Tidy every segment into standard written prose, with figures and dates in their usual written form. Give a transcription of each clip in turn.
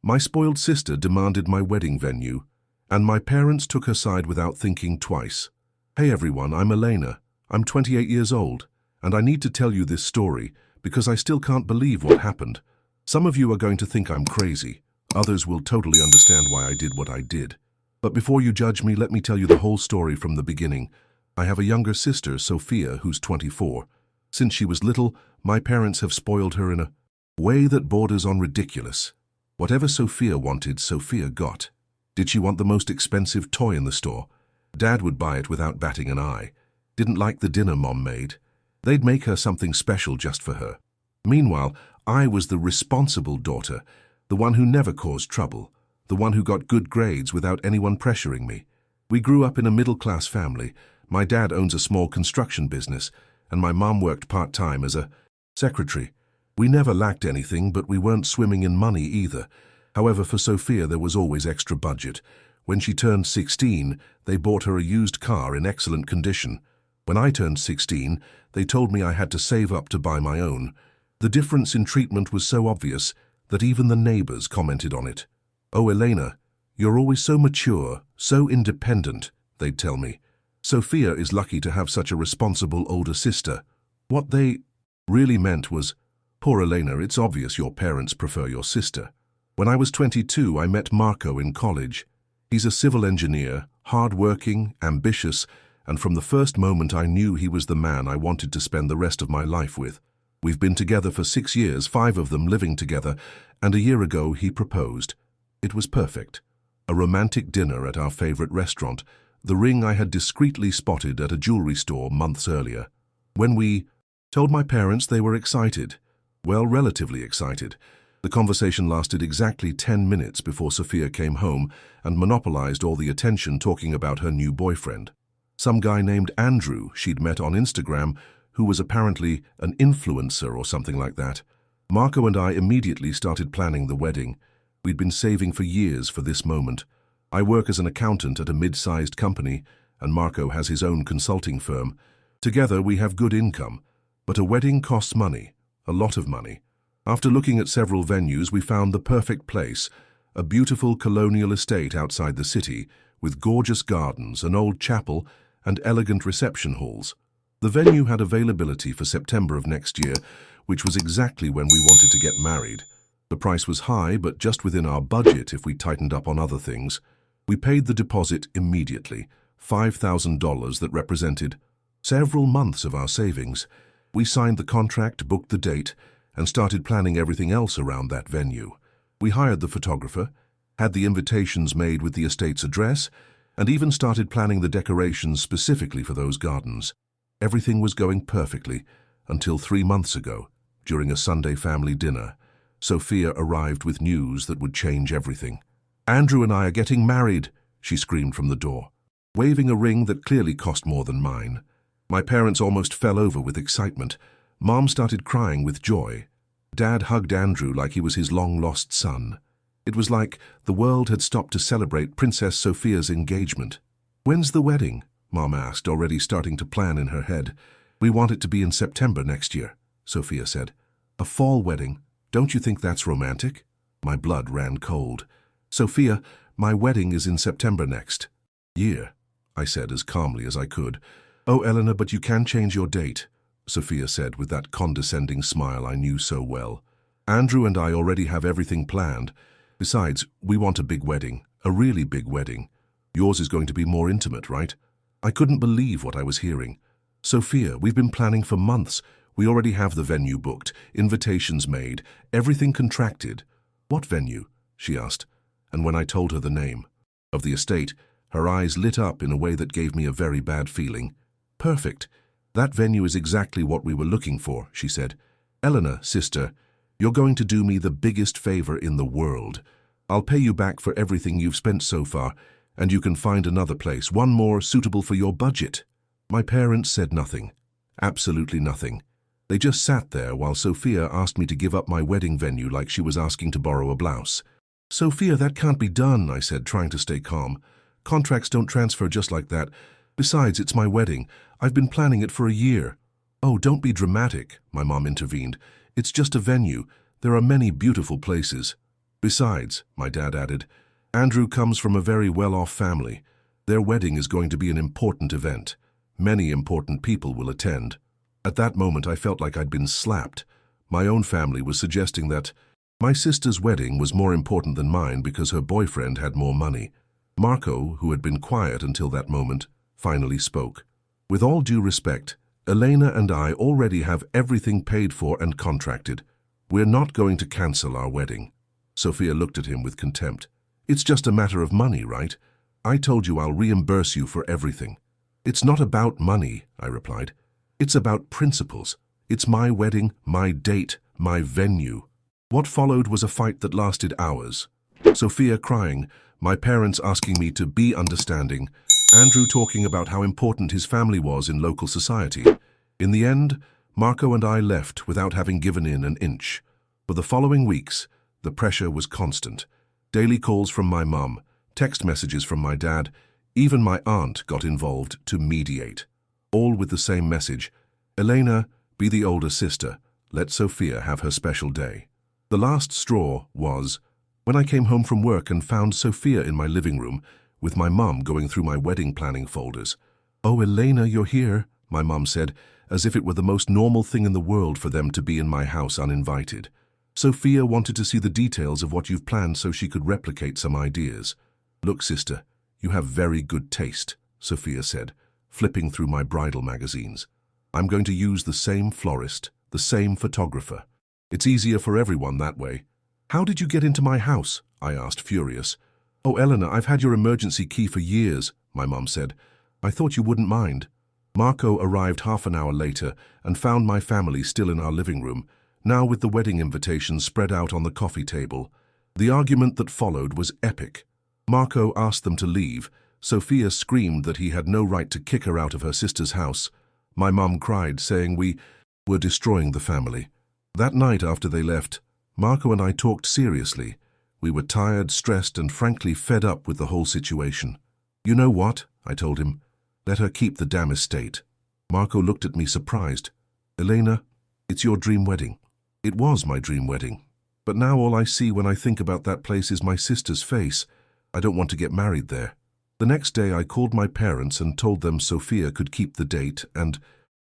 My spoiled sister demanded my wedding venue, and my parents took her side without thinking twice. Hey everyone, I'm Elena. I'm 28 years old, and I need to tell you this story because I still can't believe what happened. Some of you are going to think I'm crazy. Others will totally understand why I did what I did. But before you judge me, let me tell you the whole story from the beginning. I have a younger sister, Sophia, who's 24. Since she was little, my parents have spoiled her in a way that borders on ridiculous. Whatever Sophia wanted, Sophia got. Did she want the most expensive toy in the store? Dad would buy it without batting an eye. Didn't like the dinner Mom made? They'd make her something special just for her. Meanwhile, I was the responsible daughter, the one who never caused trouble, the one who got good grades without anyone pressuring me. We grew up in a middle-class family. My dad owns a small construction business, and my mom worked part-time as a secretary. We never lacked anything, but we weren't swimming in money either. However, for Sophia, there was always extra budget. When she turned 16, they bought her a used car in excellent condition. When I turned 16, they told me I had to save up to buy my own. The difference in treatment was so obvious that even the neighbors commented on it. "Oh, Elena, you're always so mature, so independent," they'd tell me. "Sophia is lucky to have such a responsible older sister." What they really meant was, "Poor Elena, it's obvious your parents prefer your sister." When I was 22, I met Marco in college. He's a civil engineer, hard-working, ambitious, and from the first moment I knew he was the man I wanted to spend the rest of my life with. We've been together for 6 years, 5 of them living together, and a year ago he proposed. It was perfect. A romantic dinner at our favorite restaurant, the ring I had discreetly spotted at a jewelry store months earlier. When we told my parents, they were excited. Well, relatively excited. The conversation lasted exactly 10 minutes before Sophia came home and monopolized all the attention talking about her new boyfriend. Some guy named Andrew she'd met on Instagram, who was apparently an influencer or something like that. Marco and I immediately started planning the wedding. We'd been saving for years for this moment. I work as an accountant at a mid-sized company, and Marco has his own consulting firm. Together we have good income, but a wedding costs money, a lot of money. After looking at several venues, we found the perfect place, a beautiful colonial estate outside the city, with gorgeous gardens, an old chapel, and elegant reception halls. The venue had availability for September of next year, which was exactly when we wanted to get married. The price was high, but just within our budget if we tightened up on other things. We paid the deposit immediately, $5,000 that represented several months of our savings. We signed the contract, booked the date, and started planning everything else around that venue. We hired the photographer, had the invitations made with the estate's address, and even started planning the decorations specifically for those gardens. Everything was going perfectly until 3 months ago, during a Sunday family dinner. Sophia arrived with news that would change everything. "Andrew and I are getting married," she screamed from the door, waving a ring that clearly cost more than mine. My parents almost fell over with excitement. Mom started crying with joy. Dad hugged Andrew like he was his long-lost son. It was like the world had stopped to celebrate Princess Sophia's engagement. "When's the wedding?" Mom asked, already starting to plan in her head. "We want it to be in September next year," Sophia said. "A fall wedding. Don't you think that's romantic?" My blood ran cold. "Sophia, my wedding is in September next year," I said as calmly as I could. "Oh, Eleanor, but you can change your date," Sophia said with that condescending smile I knew so well. "Andrew and I already have everything planned. Besides, we want a big wedding, a really big wedding. Yours is going to be more intimate, right?" I couldn't believe what I was hearing. "Sophia, we've been planning for months. We already have the venue booked, invitations made, everything contracted." "What venue?" she asked, and when I told her the name of the estate, her eyes lit up in a way that gave me a very bad feeling. "Perfect. That venue is exactly what we were looking for," she said. "Eleanor, sister, you're going to do me the biggest favor in the world. I'll pay you back for everything you've spent so far, and you can find another place, one more suitable for your budget." My parents said nothing. Absolutely nothing. They just sat there while Sophia asked me to give up my wedding venue like she was asking to borrow a blouse. "Sophia, that can't be done," I said, trying to stay calm. "Contracts don't transfer just like that. Besides, it's my wedding. I've been planning it for a year." "Oh, don't be dramatic," my mom intervened. "It's just a venue. There are many beautiful places." Besides, my dad added, Andrew comes from a very well-off family. Their wedding is going to be an important event. Many important people will attend. At that moment, I felt like I'd been slapped. My own family was suggesting that my sister's wedding was more important than mine because her boyfriend had more money. Marco, who had been quiet until that moment, finally spoke. With all due respect, Elena and I already have everything paid for and contracted. We're not going to cancel our wedding. Sophia looked at him with contempt. It's just a matter of money, right? I told you I'll reimburse you for everything. It's not about money, I replied. It's about principles. It's my wedding, my date, my venue. What followed was a fight that lasted hours. Sophia crying, my parents asking me to be understanding, Andrew talking about how important his family was in local society. In the end, Marco and I left without having given in an inch. For the following weeks, the pressure was constant. Daily calls from my mum, text messages from my dad, even my aunt got involved to mediate. All with the same message, Elena, be the older sister, let Sophia have her special day. The last straw was when I came home from work and found Sophia in my living room, with my mum going through my wedding planning folders. Oh, Elena, you're here, my mum said, as if it were the most normal thing in the world for them to be in my house uninvited. Sophia wanted to see the details of what you've planned so she could replicate some ideas. Look, sister, you have very good taste, Sophia said, flipping through my bridal magazines. I'm going to use the same florist, the same photographer. It's easier for everyone that way. How did you get into my house? I asked, furious. Oh, Eleanor, I've had your emergency key for years, my mum said. I thought you wouldn't mind. Marco arrived half an hour later and found my family still in our living room, now with the wedding invitations spread out on the coffee table. The argument that followed was epic. Marco asked them to leave. Sophia screamed that he had no right to kick her out of her sister's house. My mum cried, saying we were destroying the family. That night after they left, Marco and I talked seriously. We were tired, stressed, and frankly fed up with the whole situation. You know what? I told him. Let her keep the damn estate. Marco looked at me surprised. Elena, it's your dream wedding. It was my dream wedding. But now all I see when I think about that place is my sister's face. I don't want to get married there. The next day I called my parents and told them Sophia could keep the date and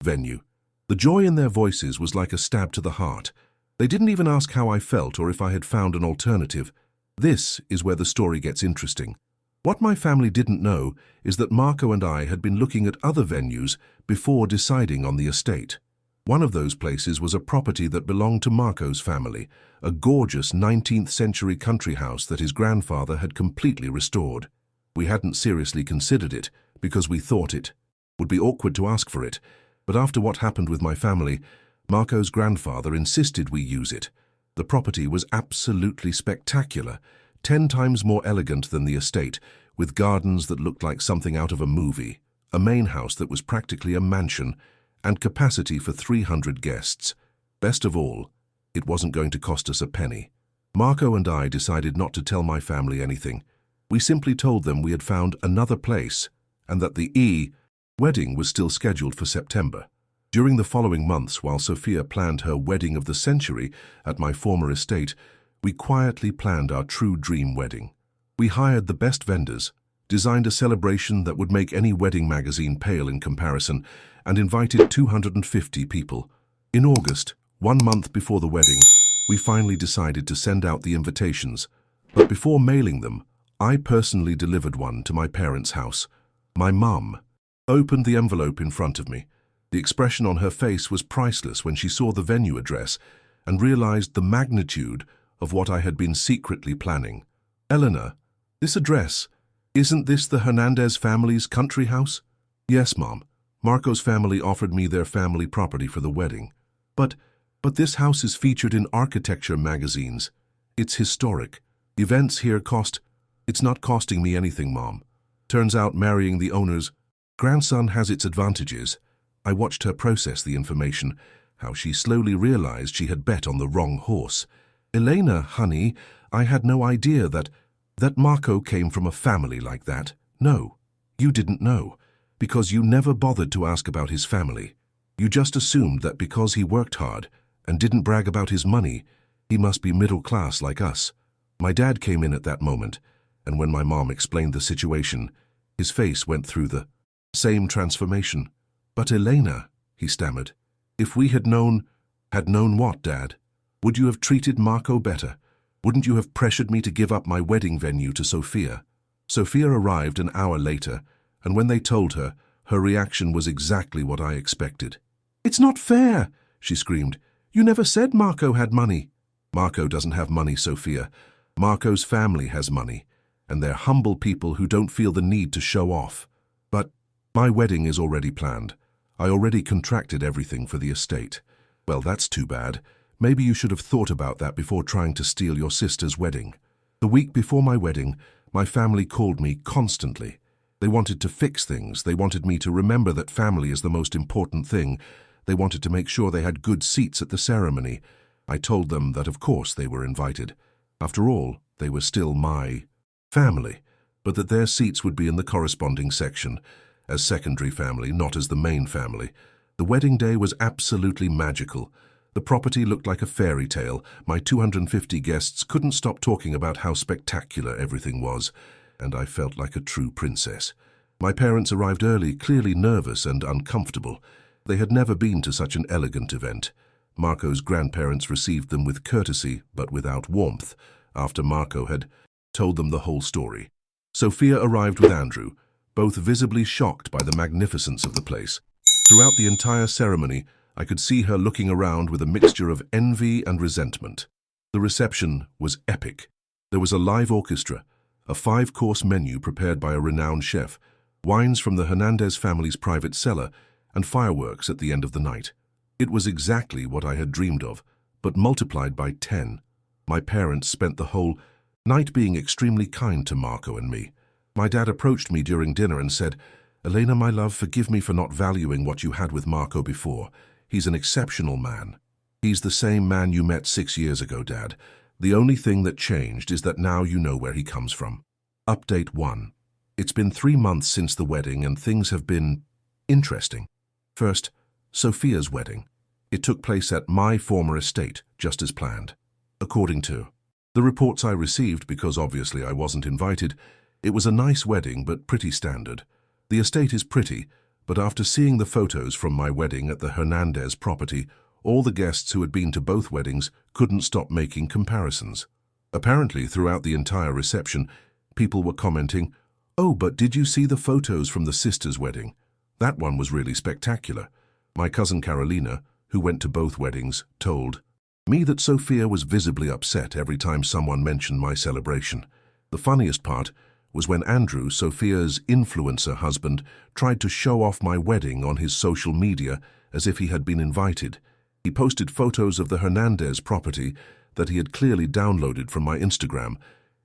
venue. The joy in their voices was like a stab to the heart. They didn't even ask how I felt or if I had found an alternative. This is where the story gets interesting. What my family didn't know is that Marco and I had been looking at other venues before deciding on the estate. One of those places was a property that belonged to Marco's family, a gorgeous 19th century country house that his grandfather had completely restored. We hadn't seriously considered it because we thought it would be awkward to ask for it, but after what happened with my family, Marco's grandfather insisted we use it. The property was absolutely spectacular, 10 times more elegant than the estate, with gardens that looked like something out of a movie, a main house that was practically a mansion, and capacity for 300 guests. Best of all, it wasn't going to cost us a penny. Marco and I decided not to tell my family anything. We simply told them we had found another place and that the wedding was still scheduled for September. During the following months, while Sophia planned her wedding of the century at my former estate, we quietly planned our true dream wedding. We hired the best vendors, designed a celebration that would make any wedding magazine pale in comparison, and invited 250 people. In August, 1 month before the wedding, we finally decided to send out the invitations. But before mailing them, I personally delivered one to my parents' house. My mum opened the envelope in front of me. The expression on her face was priceless when she saw the venue address and realized the magnitude of what I had been secretly planning. Eleanor, this address, isn't this the Hernandez family's country house? Yes, Mom. Marco's family offered me their family property for the wedding. But this house is featured in architecture magazines. It's historic. Events here it's not costing me anything, Mom. Turns out marrying the owner's grandson has its advantages. I watched her process the information, how she slowly realized she had bet on the wrong horse. Elena, honey, I had no idea that Marco came from a family like that. No, you didn't know, because you never bothered to ask about his family. You just assumed that because he worked hard and didn't brag about his money, he must be middle class like us. My dad came in at that moment, and when my mom explained the situation, his face went through the same transformation. "But Elena," he stammered, "if we had known what, Dad? Would you have treated Marco better? Wouldn't you have pressured me to give up my wedding venue to Sophia?" Sophia arrived an hour later, and when they told her, her reaction was exactly what I expected. "It's not fair," she screamed. "You never said Marco had money." "Marco doesn't have money, Sophia. Marco's family has money, and they're humble people who don't feel the need to show off. But my wedding is already planned. I already contracted everything for the estate." "Well, that's too bad. Maybe you should have thought about that before trying to steal your sister's wedding." The week before my wedding, my family called me constantly. They wanted to fix things. They wanted me to remember that family is the most important thing. They wanted to make sure they had good seats at the ceremony. I told them that of course they were invited. After all, they were still my family, but that their seats would be in the corresponding section, as secondary family, not as the main family. The wedding day was absolutely magical. The property looked like a fairy tale. My 250 guests couldn't stop talking about how spectacular everything was, and I felt like a true princess. My parents arrived early, clearly nervous and uncomfortable. They had never been to such an elegant event. Marco's grandparents received them with courtesy, but without warmth, after Marco had told them the whole story. Sophia arrived with Andrew, both visibly shocked by the magnificence of the place. Throughout the entire ceremony, I could see her looking around with a mixture of envy and resentment. The reception was epic. There was a live orchestra, a 5-course menu prepared by a renowned chef, wines from the Hernandez family's private cellar, and fireworks at the end of the night. It was exactly what I had dreamed of, but multiplied by 10. My parents spent the whole night being extremely kind to Marco and me. My dad approached me during dinner and said, "Elena, my love, forgive me for not valuing what you had with Marco before. He's an exceptional man. He's the same man you met 6 years ago, Dad. The only thing that changed is that now you know where he comes from." Update 1. It's been 3 months since the wedding and things have been interesting. First, Sophia's wedding. It took place at my former estate, just as planned. According to the reports I received, because obviously I wasn't invited, it was a nice wedding but pretty standard. The estate is pretty, but after seeing the photos from my wedding at the Hernandez property, all the guests who had been to both weddings couldn't stop making comparisons. Apparently, throughout the entire reception, people were commenting, "Oh, but did you see the photos from the sister's wedding? That one was really spectacular." My cousin Carolina, who went to both weddings, told me that Sophia was visibly upset every time someone mentioned my celebration. The funniest part was when Andrew, Sophia's influencer husband, tried to show off my wedding on his social media as if he had been invited. He posted photos of the Hernandez property that he had clearly downloaded from my Instagram,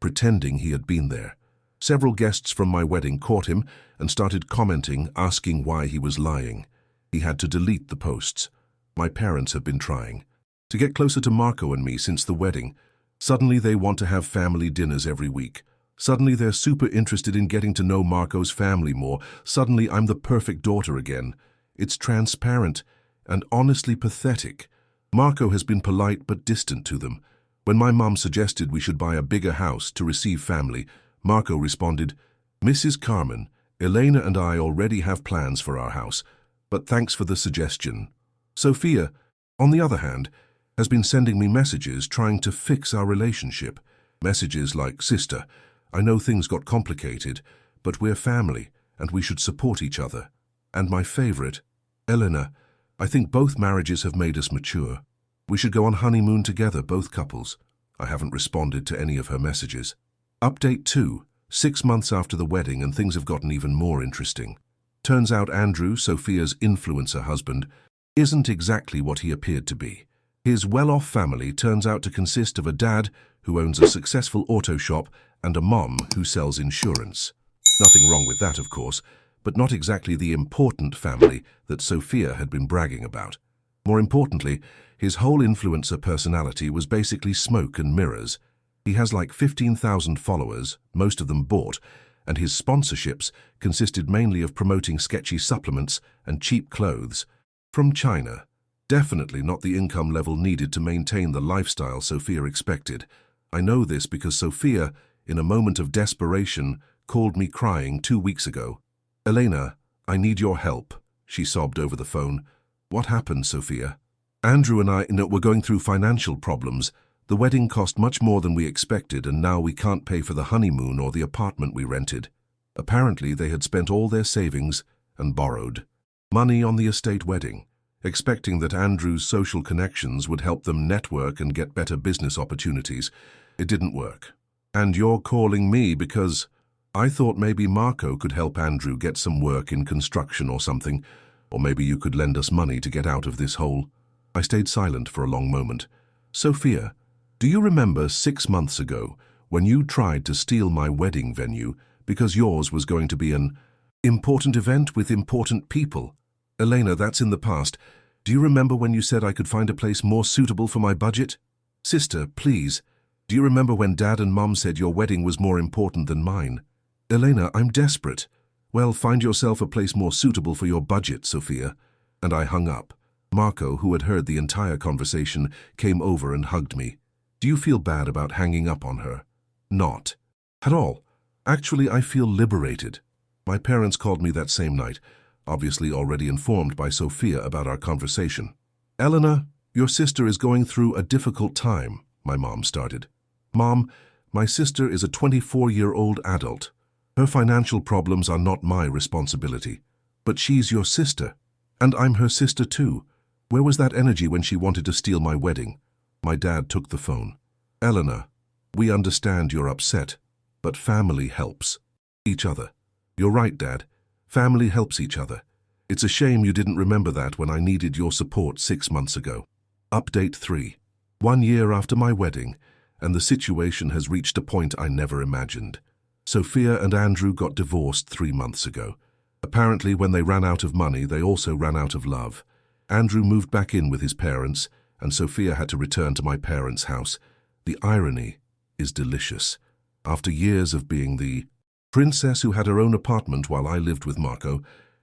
pretending he had been there. Several guests from my wedding caught him and started commenting, asking why he was lying. He had to delete the posts. My parents have been trying to get closer to Marco and me since the wedding. Suddenly they want to have family dinners every week. Suddenly they're super interested in getting to know Marco's family more. Suddenly I'm the perfect daughter again. It's transparent and honestly pathetic. Marco has been polite but distant to them. When my mum suggested we should buy a bigger house to receive family, Marco responded, "Mrs. Carmen, Elena and I already have plans for our house, but thanks for the suggestion." Sophia, on the other hand, has been sending me messages trying to fix our relationship. Messages like, "Sister, I know things got complicated, but we're family and we should support each other." And my favorite, "Elena, I think both marriages have made us mature. We should go on honeymoon together, both couples." I haven't responded to any of her messages. Update 2. 6 months after the wedding and things have gotten even more interesting. Turns out Andrew, Sophia's influencer husband, isn't exactly what he appeared to be. His well-off family turns out to consist of a dad who owns a successful auto shop and a mom who sells insurance. Nothing wrong with that, of course, but not exactly the important family that Sophia had been bragging about. More importantly, his whole influencer personality was basically smoke and mirrors. He has like 15,000 followers, most of them bought, and his sponsorships consisted mainly of promoting sketchy supplements and cheap clothes from China. Definitely not the income level needed to maintain the lifestyle Sophia expected. I know this because Sophia, in a moment of desperation, called me crying 2 weeks ago. Elena, I need your help, she sobbed over the phone. What happened, Sophia? Andrew and I were going through financial problems. The wedding cost much more than we expected, and now we can't pay for the honeymoon or the apartment we rented. Apparently, they had spent all their savings and borrowed money on the estate wedding, expecting that Andrew's social connections would help them network and get better business opportunities. It didn't work. And you're calling me because I thought maybe Marco could help Andrew get some work in construction or something, or maybe you could lend us money to get out of this hole. I stayed silent for a long moment. Sophia, do you remember 6 months ago when you tried to steal my wedding venue because yours was going to be an important event with important people? Elena, that's in the past. Do you remember when you said I could find a place more suitable for my budget? Sister, please. Do you remember when Dad and Mom said your wedding was more important than mine? Elena, I'm desperate. Well, find yourself a place more suitable for your budget, Sophia. And I hung up. Marco, who had heard the entire conversation, came over and hugged me. Do you feel bad about hanging up on her? Not at all. Actually, I feel liberated. My parents called me that same night, obviously already informed by Sophia about our conversation. Elena, your sister is going through a difficult time, my mom started. Mom, my sister is a 24-year-old adult. Her financial problems are not my responsibility. But she's your sister, and I'm her sister too. Where was that energy when she wanted to steal my wedding? My dad took the phone. Eleanor, we understand you're upset, but family helps each other. You're right, Dad. Family helps each other. It's a shame you didn't remember that when I needed your support 6 months ago. Update 3. 1 year after my wedding, and the situation has reached a point I never imagined. Sophia and Andrew got divorced 3 months ago. Apparently, when they ran out of money, they also ran out of love. Andrew moved back in with his parents, and Sophia had to return to my parents' house. The irony is delicious. After years of being the princess who had her own apartment while I lived with Marco,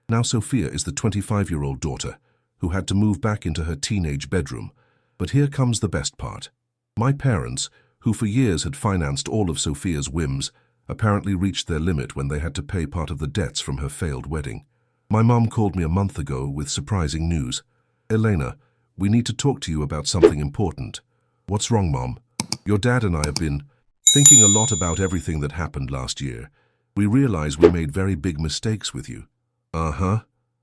now Sophia is the 25-year-old daughter who had to move back into her teenage bedroom. But here comes the best part. My parents, who for years had financed all of Sophia's whims, apparently reached their limit when they had to pay part of the debts from her failed wedding. My mom called me a month ago with surprising news. Elena, we need to talk to you about something important. What's wrong, Mom? Your dad and I have been thinking a lot about everything that happened last year. We realize we made very big mistakes with you. Uh-huh.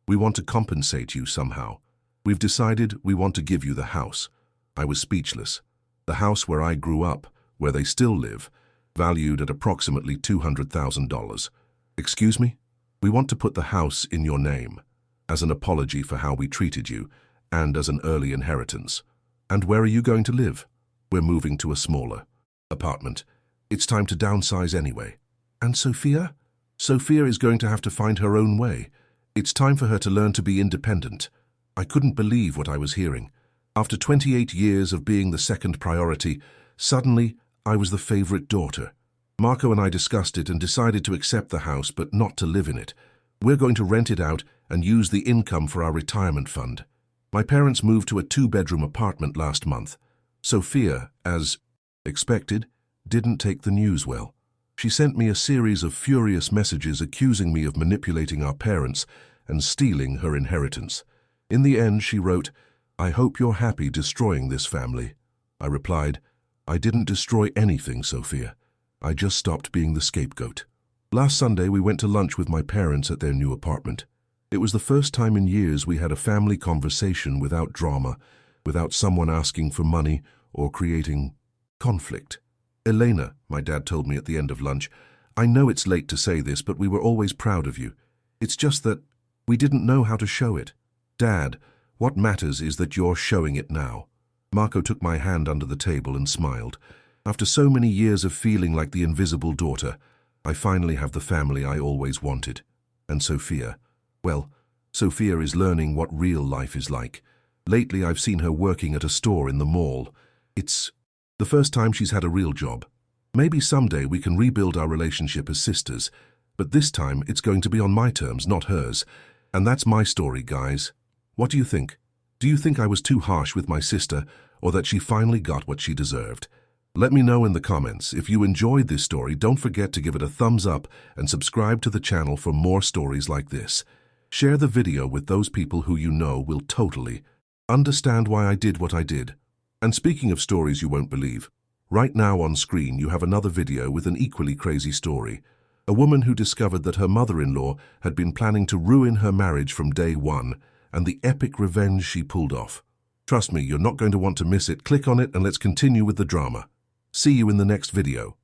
We want to compensate you somehow. We've decided we want to give you the house. I was speechless. The house where I grew up, where they still live, valued at approximately $200,000. Excuse me? We want to put the house in your name, as an apology for how we treated you, and as an early inheritance. And where are you going to live? We're moving to a smaller apartment. It's time to downsize anyway. And Sophia? Sophia is going to have to find her own way. It's time for her to learn to be independent. I couldn't believe what I was hearing. After 28 years of being the second priority, suddenly I was the favorite daughter. Marco and I discussed it and decided to accept the house but not to live in it. We're going to rent it out and use the income for our retirement fund. My parents moved to a 2-bedroom apartment last month. Sophia, as expected, didn't take the news well. She sent me a series of furious messages accusing me of manipulating our parents and stealing her inheritance. In the end, she wrote, "I hope you're happy destroying this family." I replied, "I didn't destroy anything, Sophia. I just stopped being the scapegoat." Last Sunday, we went to lunch with my parents at their new apartment. It was the first time in years we had a family conversation without drama, without someone asking for money or creating conflict. Elena, my dad told me at the end of lunch, I know it's late to say this, but we were always proud of you. It's just that we didn't know how to show it. Dad, what matters is that you're showing it now. Marco took my hand under the table and smiled. After so many years of feeling like the invisible daughter, I finally have the family I always wanted. And Sophia, well, Sophia is learning what real life is like. Lately, I've seen her working at a store in the mall. It's the first time she's had a real job. Maybe someday we can rebuild our relationship as sisters, but this time it's going to be on my terms, not hers. And that's my story, guys. What do you think? Do you think I was too harsh with my sister, or that she finally got what she deserved? Let me know in the comments. If you enjoyed this story, don't forget to give it a thumbs up and subscribe to the channel for more stories like this. Share the video with those people who you know will totally understand why I did what I did. And speaking of stories you won't believe, right now on screen you have another video with an equally crazy story. A woman who discovered that her mother-in-law had been planning to ruin her marriage from day one, and the epic revenge she pulled off. Trust me, you're not going to want to miss it. Click on it and let's continue with the drama. See you in the next video.